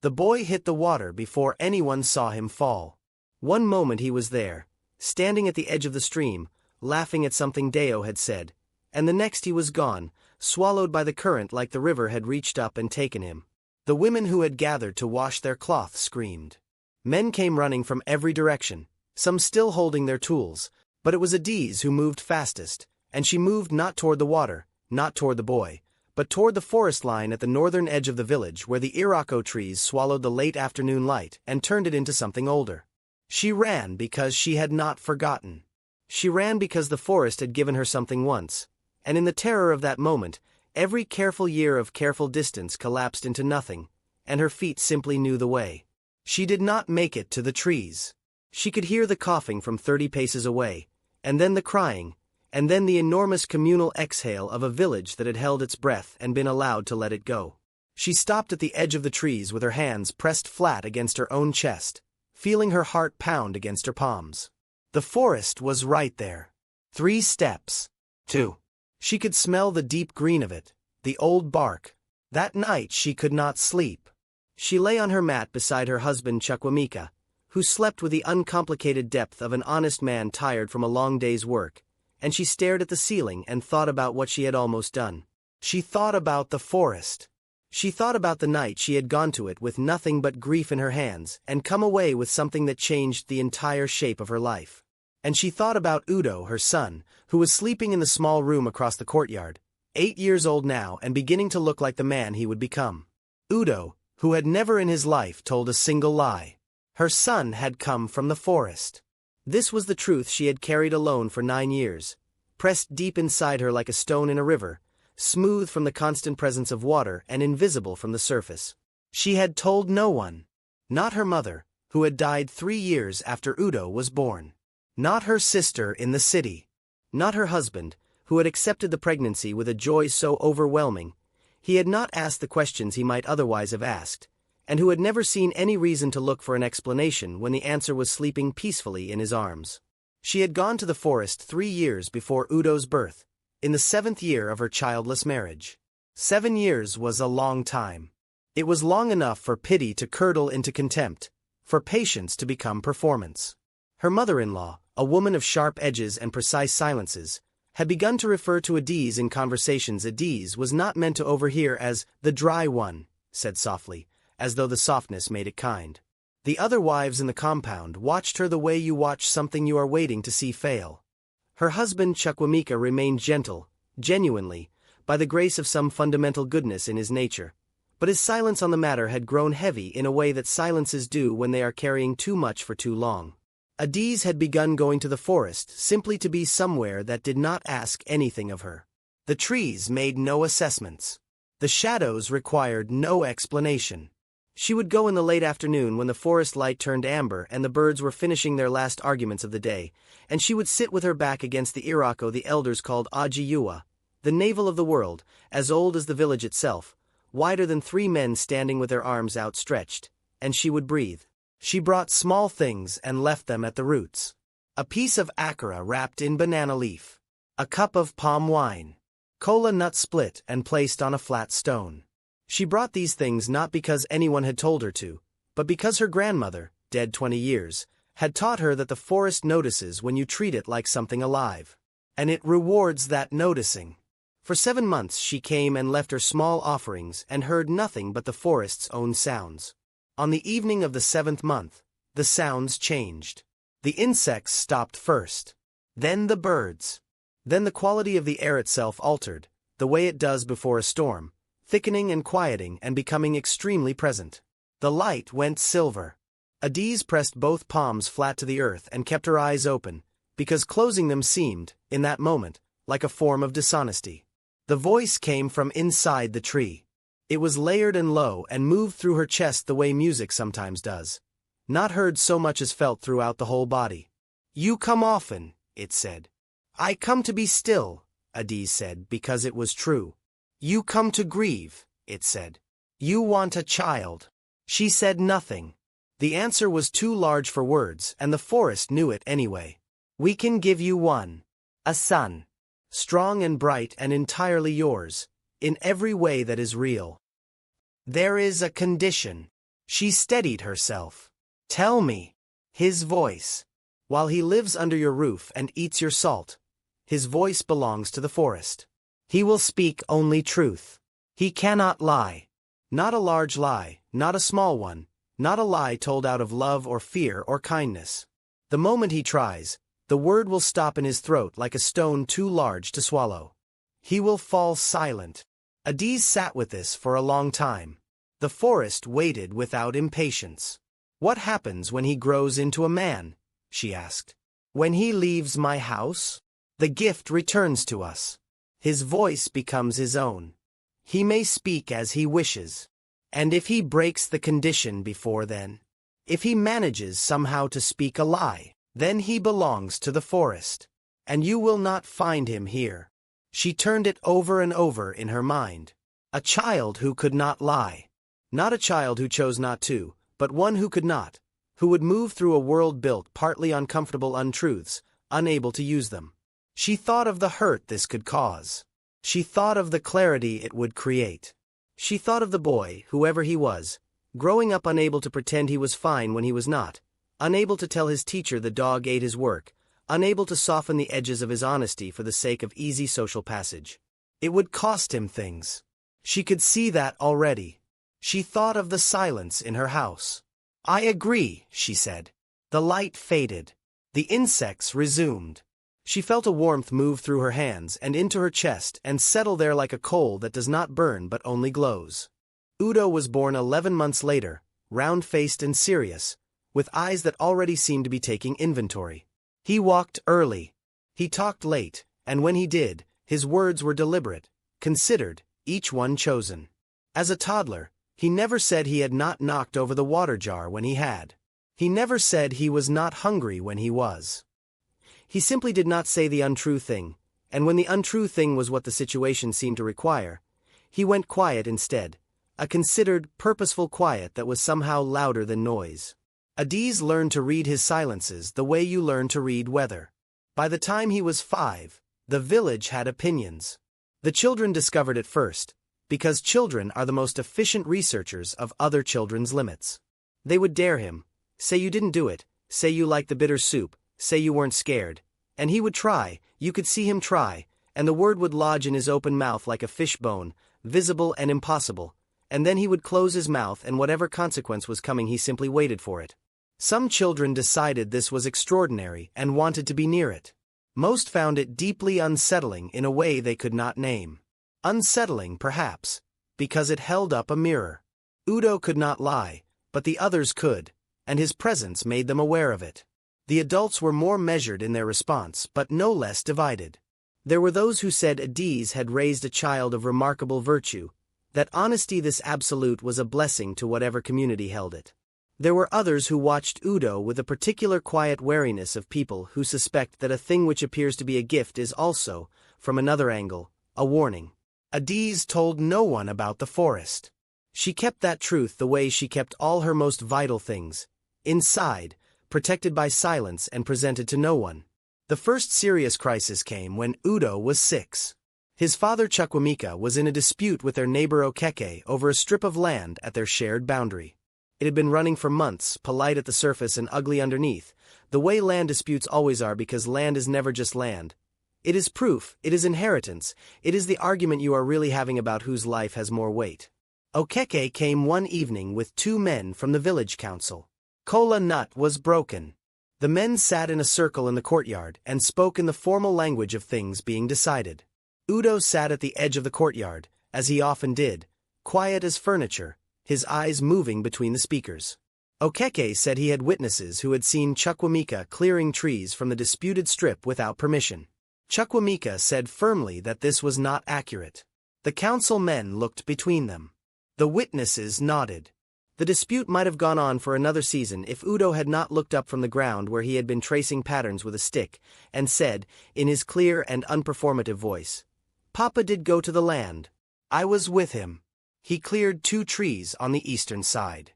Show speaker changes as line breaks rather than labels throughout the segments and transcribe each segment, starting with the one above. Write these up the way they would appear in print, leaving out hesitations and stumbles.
The boy hit the water before anyone saw him fall. One moment he was there, standing at the edge of the stream, laughing at something Deo had said, and the next he was gone, swallowed by the current like the river had reached up and taken him. The women who had gathered to wash their cloth screamed. Men came running from every direction, some still holding their tools, but it was Adaeze who moved fastest, and she moved not toward the water, not toward the boy, but toward the forest line at the northern edge of the village where the iroko trees swallowed the late afternoon light and turned it into something older. She ran because she had not forgotten. She ran because the forest had given her something once, and in the terror of that moment, every careful year of careful distance collapsed into nothing, and her feet simply knew the way. She did not make it to the trees. She could hear the coughing from 30 paces away, and then the crying, and then the enormous communal exhale of a village that had held its breath and been allowed to let it go. She stopped at the edge of the trees with her hands pressed flat against her own chest, feeling her heart pound against her palms. The forest was right there. 3 steps. 2. She could smell the deep green of it, the old bark. That night she could not sleep. She lay on her mat beside her husband Chukwemeka, who slept with the uncomplicated depth of an honest man tired from a long day's work, and she stared at the ceiling and thought about what she had almost done. She thought about the forest. She thought about the night she had gone to it with nothing but grief in her hands and come away with something that changed the entire shape of her life. And she thought about Udo, her son, who was sleeping in the small room across the courtyard, 8 years old now and beginning to look like the man he would become. Udo, who had never in his life told a single lie. Her son had come from the forest. This was the truth she had carried alone for 9 years, pressed deep inside her like a stone in a river, smooth from the constant presence of water and invisible from the surface. She had told no one. Not her mother, who had died 3 years after Udo was born. Not her sister in the city. Not her husband, who had accepted the pregnancy with a joy so overwhelming, he had not asked the questions he might otherwise have asked, and who had never seen any reason to look for an explanation when the answer was sleeping peacefully in his arms. She had gone to the forest 3 years before Udo's birth, in the 7th year of her childless marriage. 7 years was a long time. It was long enough for pity to curdle into contempt, for patience to become performance. Her mother-in-law, a woman of sharp edges and precise silences, had begun to refer to Adaeze in conversations Adaeze was not meant to overhear as the dry one, said softly, as though the softness made it kind. The other wives in the compound watched her the way you watch something you are waiting to see fail. Her husband Chukwemeka remained gentle, genuinely, by the grace of some fundamental goodness in his nature, but his silence on the matter had grown heavy in a way that silences do when they are carrying too much for too long. Adaeze had begun going to the forest simply to be somewhere that did not ask anything of her. The trees made no assessments. The shadows required no explanation. She would go in the late afternoon when the forest light turned amber and the birds were finishing their last arguments of the day, and she would sit with her back against the iroko the elders called Ajiua, the navel of the world, as old as the village itself, wider than 3 men standing with their arms outstretched, and she would breathe. She brought small things and left them at the roots. A piece of akara wrapped in banana leaf. A cup of palm wine. Kola nut split and placed on a flat stone. She brought these things not because anyone had told her to, but because her grandmother, dead 20 years, had taught her that the forest notices when you treat it like something alive. And it rewards that noticing. For 7 months she came and left her small offerings and heard nothing but the forest's own sounds. On the evening of the 7th month, the sounds changed. The insects stopped first. Then the birds. Then the quality of the air itself altered, the way it does before a storm, thickening and quieting and becoming extremely present. The light went silver. Adaeze pressed both palms flat to the earth and kept her eyes open, because closing them seemed, in that moment, like a form of dishonesty. The voice came from inside the tree. It was layered and low and moved through her chest the way music sometimes does, not heard so much as felt throughout the whole body. "You come often," it said. "I come to be still," Adaeze said, because it was true. "You come to grieve," it said. "You want a child." She said nothing. The answer was too large for words, and the forest knew it anyway. "We can give you one. A son. Strong and bright and entirely yours, in every way that is real. There is a condition." She steadied herself. Tell me. His voice. While he lives under your roof and eats your salt, his voice belongs to the forest. He will speak only truth. He cannot lie. Not a large lie, not a small one, not a lie told out of love or fear or kindness. The moment he tries, the word will stop in his throat like a stone too large to swallow. He will fall silent. Adaeze sat with this for a long time. The forest waited without impatience. What happens when he grows into a man? She asked. When he leaves my house? The gift returns to us. His voice becomes his own. He may speak as he wishes. And if he breaks the condition before then, if he manages somehow to speak a lie, then he belongs to the forest. And you will not find him here. She turned it over and over in her mind. A child who could not lie. Not a child who chose not to, but one who could not, who would move through a world built partly on comfortable untruths, unable to use them. She thought of the hurt this could cause. She thought of the clarity it would create. She thought of the boy, whoever he was, growing up unable to pretend he was fine when he was not, unable to tell his teacher the dog ate his work, unable to soften the edges of his honesty for the sake of easy social passage. It would cost him things. She could see that already. She thought of the silence in her house. I agree, she said. The light faded. The insects resumed. She felt a warmth move through her hands and into her chest and settle there like a coal that does not burn but only glows. Udo was born 11 months later, round-faced and serious, with eyes that already seemed to be taking inventory. He walked early. He talked late, and when he did, his words were deliberate, considered, each one chosen. As a toddler, he never said he had not knocked over the water jar when he had. He never said he was not hungry when he was. He simply did not say the untrue thing, and when the untrue thing was what the situation seemed to require, he went quiet instead, a considered, purposeful quiet that was somehow louder than noise. Adaeze learned to read his silences the way you learn to read weather. By the time he was 5, the village had opinions. The children discovered it first, because children are the most efficient researchers of other children's limits. They would dare him, say you didn't do it, say you liked the bitter soup, say you weren't scared, and he would try, you could see him try, and the word would lodge in his open mouth like a fish bone, visible and impossible, and then he would close his mouth and whatever consequence was coming he simply waited for it. Some children decided this was extraordinary and wanted to be near it. Most found it deeply unsettling in a way they could not name. Unsettling, perhaps, because it held up a mirror. Udo could not lie, but the others could, and his presence made them aware of it. The adults were more measured in their response, but no less divided. There were those who said Adaeze had raised a child of remarkable virtue, that honesty this absolute was a blessing to whatever community held it. There were others who watched Udo with a particular quiet wariness of people who suspect that a thing which appears to be a gift is also, from another angle, a warning. Adaeze told no one about the forest. She kept that truth the way she kept all her most vital things, inside, protected by silence and presented to no one. The first serious crisis came when Udo was 6. His father Chukwuemeka was in a dispute with their neighbor Okeke over a strip of land at their shared boundary. It had been running for months, polite at the surface and ugly underneath, the way land disputes always are because land is never just land. It is proof, it is inheritance, it is the argument you are really having about whose life has more weight. Okeke came one evening with 2 men from the village council. Kola nut was broken. The men sat in a circle in the courtyard and spoke in the formal language of things being decided. Udo sat at the edge of the courtyard, as he often did, quiet as furniture, his eyes moving between the speakers. Okeke said he had witnesses who had seen Chukwuemeka clearing trees from the disputed strip without permission. Chukwuemeka said firmly that this was not accurate. The council men looked between them. The witnesses nodded. The dispute might have gone on for another season if Udo had not looked up from the ground where he had been tracing patterns with a stick, and said, in his clear and unperformative voice, "Papa did go to the land. I was with him. He cleared 2 trees on the eastern side."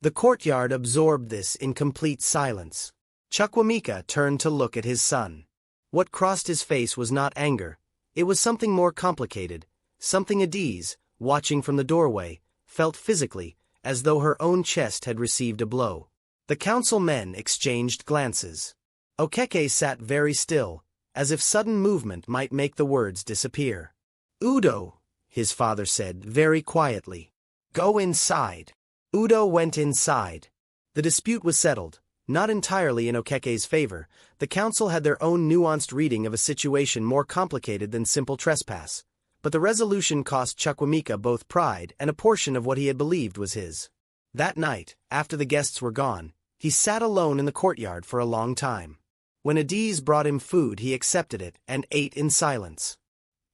The courtyard absorbed this in complete silence. Chukwuemeka turned to look at his son. What crossed his face was not anger, it was something more complicated, something Adaeze, watching from the doorway, felt physically, as though her own chest had received a blow. The council men exchanged glances. Okeke sat very still, as if sudden movement might make the words disappear. "Udo," his father said very quietly. "Go inside." Udo went inside. The dispute was settled, not entirely in Okeke's favor. The council had their own nuanced reading of a situation more complicated than simple trespass, but the resolution cost Chukwuemeka both pride and a portion of what he had believed was his. That night, after the guests were gone, he sat alone in the courtyard for a long time. When Adaeze brought him food, he accepted it and ate in silence.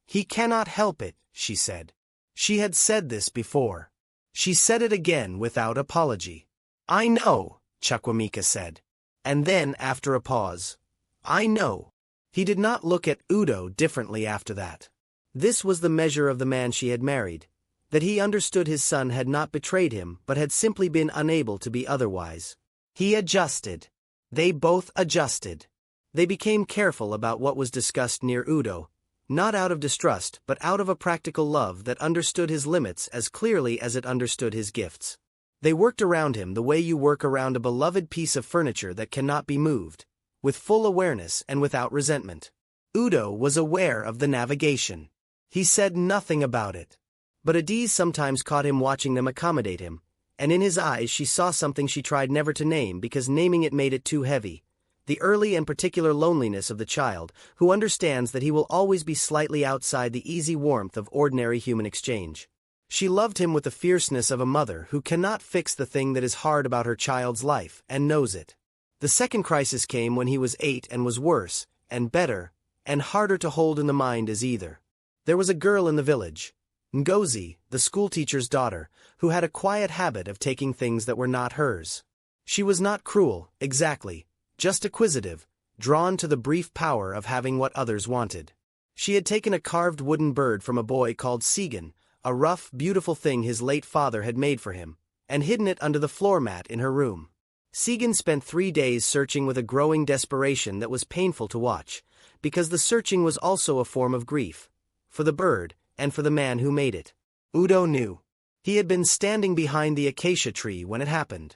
"He cannot help it," she said. She had said this before. She said it again without apology. "I know," Chukwuemeka said. And then, after a pause, "I know." He did not look at Udo differently after that. This was the measure of the man she had married, that he understood his son had not betrayed him but had simply been unable to be otherwise. He adjusted. They both adjusted. They became careful about what was discussed near Udo, not out of distrust but out of a practical love that understood his limits as clearly as it understood his gifts. They worked around him the way you work around a beloved piece of furniture that cannot be moved, with full awareness and without resentment. Udo was aware of the navigation. He said nothing about it. But Adaeze sometimes caught him watching them accommodate him, and in his eyes she saw something she tried never to name because naming it made it too heavy. The early and particular loneliness of the child, who understands that he will always be slightly outside the easy warmth of ordinary human exchange. She loved him with the fierceness of a mother who cannot fix the thing that is hard about her child's life, and knows it. The second crisis came when he was 8 and was worse, and better, and harder to hold in the mind as either. There was a girl in the village, Ngozi, the schoolteacher's daughter, who had a quiet habit of taking things that were not hers. She was not cruel, exactly, just acquisitive, drawn to the brief power of having what others wanted. She had taken a carved wooden bird from a boy called Segan, a rough, beautiful thing his late father had made for him, and hidden it under the floor mat in her room. Segan spent 3 days searching with a growing desperation that was painful to watch, because the searching was also a form of grief, for the bird, and for the man who made it. Udo knew. He had been standing behind the acacia tree when it happened.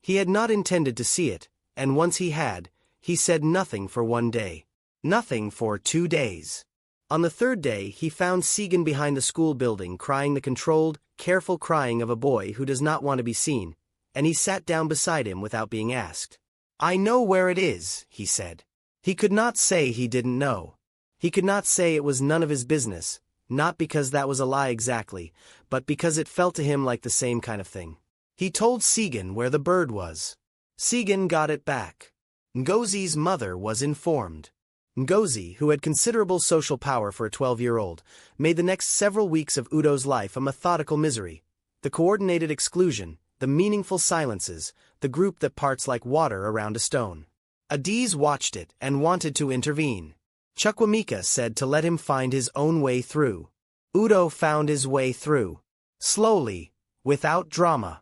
He had not intended to see it, and once he had, he said nothing for 1 day. Nothing for 2 days. On the 3rd day, he found Segan behind the school building crying the controlled, careful crying of a boy who does not want to be seen, and he sat down beside him without being asked. "I know where it is," he said. He could not say he didn't know. He could not say it was none of his business, not because that was a lie exactly, but because it felt to him like the same kind of thing. He told Segan where the bird was. Segan got it back. Ngozi's mother was informed. Ngozi, who had considerable social power for a 12-year-old, made the next several weeks of Udo's life a methodical misery. The coordinated exclusion, the meaningful silences, the group that parts like water around a stone. Adaeze watched it and wanted to intervene. Chukwuemeka said to let him find his own way through. Udo found his way through. Slowly, without drama.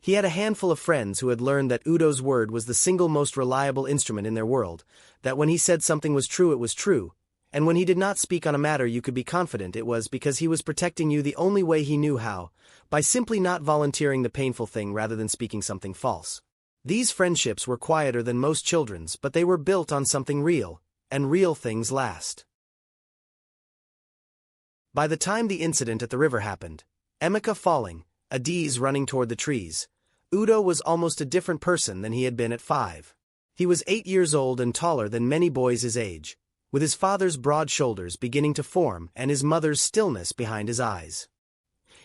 He had a handful of friends who had learned that Udo's word was the single most reliable instrument in their world, that when he said something was true it was true, and when he did not speak on a matter you could be confident it was because he was protecting you the only way he knew how, by simply not volunteering the painful thing rather than speaking something false. These friendships were quieter than most children's, but they were built on something real, and real things last. By the time the incident at the river happened, Emeka falling, Adaeze running toward the trees, Udo was almost a different person than he had been at 5. He was 8 years old and taller than many boys his age, with his father's broad shoulders beginning to form and his mother's stillness behind his eyes.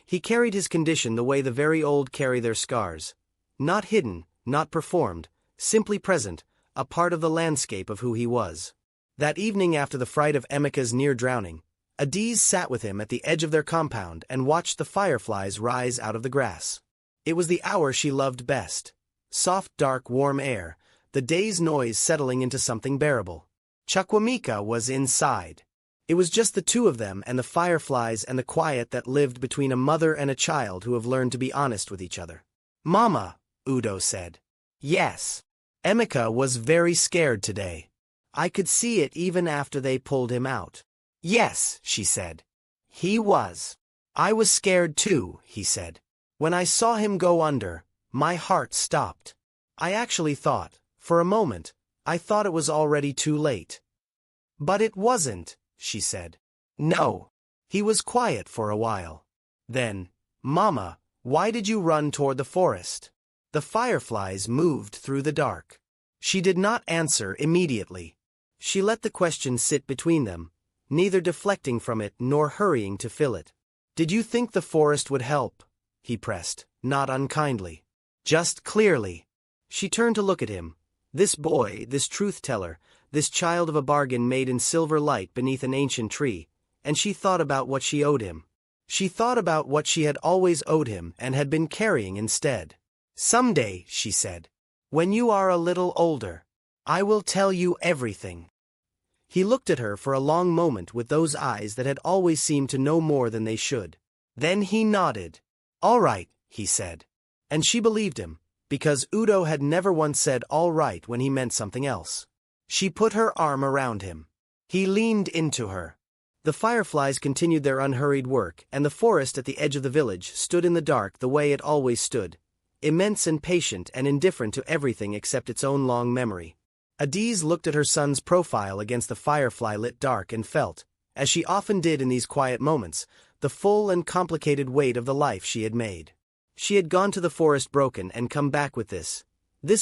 He carried his condition the way the very old carry their scars, not hidden, not performed, simply present, a part of the landscape of who he was. That evening after the fright of Emeka's near drowning, Adaeze sat with him at the edge of their compound and watched the fireflies rise out of the grass. It was the hour she loved best. Soft, dark, warm air, the day's noise settling into something bearable. Chukwuemeka was inside. It was just the two of them and the fireflies and the quiet that lived between a mother and a child who have learned to be honest with each other. "Mama," Udo said. "Yes." Emeka was very scared today. I could see it even after they pulled him out. "Yes," she said. He was. "I was scared too," he said. When I saw him go under, my heart stopped. I actually thought, for a moment, I thought it was already too late. But it wasn't, she said. No. He was quiet for a while. Then, Mama, why did you run toward the forest? The fireflies moved through the dark. She did not answer immediately. She let the question sit between them, neither deflecting from it nor hurrying to fill it. Did you think the forest would help? He pressed, not unkindly. Just clearly. She turned to look at him. This boy, this truth-teller, this child of a bargain made in silver light beneath an ancient tree, and she thought about what she owed him. She thought about what she had always owed him and had been carrying instead. Someday, she said, when you are a little older, I will tell you everything. He looked at her for a long moment with those eyes that had always seemed to know more than they should. Then he nodded. All right, he said. And she believed him, because Udo had never once said all right when he meant something else. She put her arm around him. He leaned into her. The fireflies continued their unhurried work, and the forest at the edge of the village stood in the dark the way it always stood, immense and patient and indifferent to everything except its own long memory. Adaeze looked at her son's profile against the firefly-lit dark and felt, as she often did in these quiet moments, the full and complicated weight of the life she had made. She had gone to the forest broken and come back with this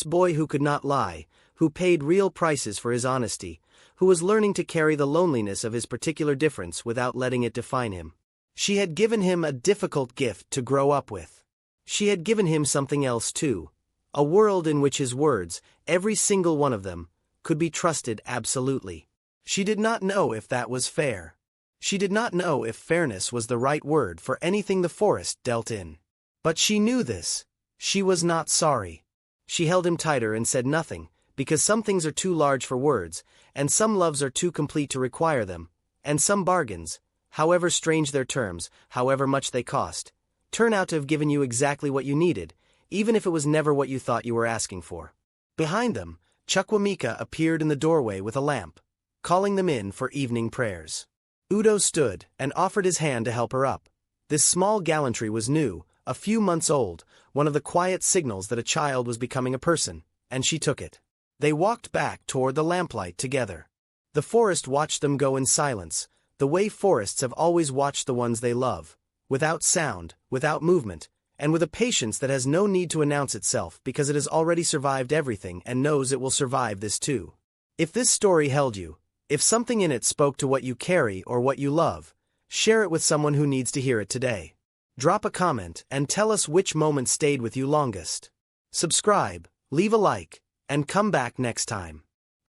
boy who could not lie, who paid real prices for his honesty, who was learning to carry the loneliness of his particular difference without letting it define him. She had given him a difficult gift to grow up with. She had given him something else too, a world in which his words, every single one of them, could be trusted absolutely. She did not know if that was fair. She did not know if fairness was the right word for anything the forest dealt in. But she knew this. She was not sorry. She held him tighter and said nothing, because some things are too large for words, and some loves are too complete to require them, and some bargains, however strange their terms, however much they cost, turn out to have given you exactly what you needed, even if it was never what you thought you were asking for. Behind them, Chukwamika appeared in the doorway with a lamp, calling them in for evening prayers. Udo stood and offered his hand to help her up. This small gallantry was new, a few months old, one of the quiet signals that a child was becoming a person, and she took it. They walked back toward the lamplight together. The forest watched them go in silence, the way forests have always watched the ones they love, without sound, without movement, and with a patience that has no need to announce itself because it has already survived everything and knows it will survive this too. If this story held you, if something in it spoke to what you carry or what you love, share it with someone who needs to hear it today. Drop a comment and tell us which moment stayed with you longest. Subscribe, leave a like, and come back next time.